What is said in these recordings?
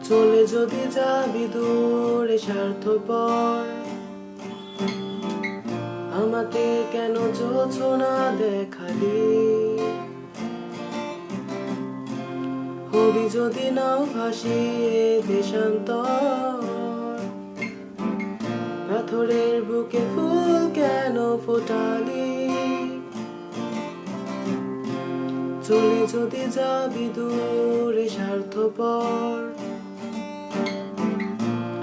চলে যদি যাবি দূরে স্বার্থপর, আমাকে কেন যোছনা দেখালি? হবি যদি নাও ভাসিয়ে দেশান্তর, পাথরের বুকে ফুল কেন ফোটালি? চলে যদি যাবি দূরে স্বার্থপর,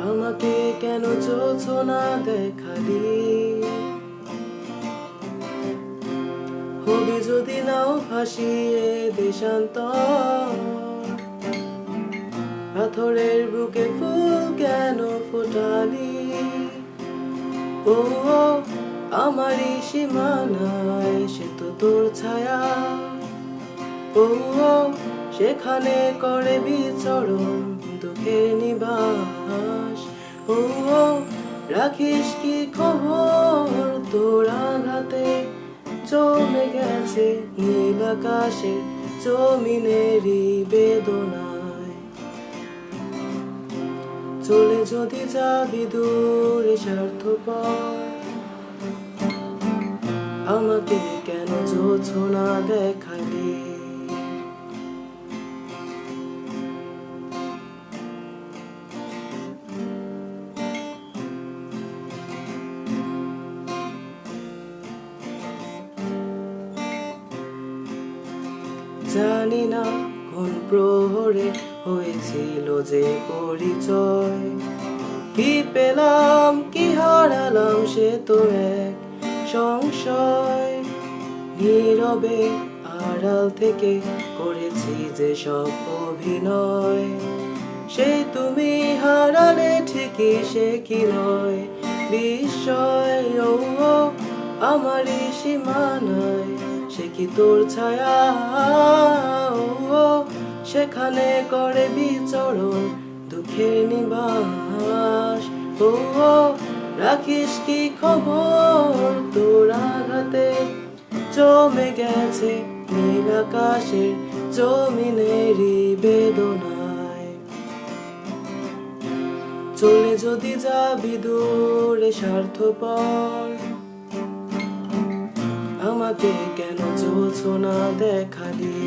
আমাকে কেন যোছনা দেখালি? হবি যদি নাও ভাসিয়ে দেশান্তর, পাথরের বুকে ফুল কেন ফোটালি? ও আমারই সীমানায় সে তো তোর ছায়া, ও সেখানে করে বিচরণ দুঃখের নিবাস। ও রাখিস কি খবর তোর আঘাতে জমে গেছে নীল আকাশের জমিনেরই বেদনায়? চলে যদি যাবি দূরে স্বার্থপর, আমাকে কেন যোছনা দেখালি? জানি না কোন প্রহরে হয়েছিল যে পরিচয়, কি পেলাম কি হারালাম সে তো এক সংশয়। নীরবে আড়াল থেকে করেছি যে সব অভিনয়, সেই তুমি হারালে ঠিকই সে কি নয় বিস্ময়। ও আমারই সীমানায় সে কি তোর ছায়া, ও সেখানে করে বিচরণ দুঃখের নিবাস। ও রাখিস কি খবর তোর আঘাতে জমে গেছে নীল আকাশের জমিনেরই বেদনায়? চলে যদি যাবি দূরে স্বার্থপর, আমাকে কেন যোছনা দেখালি?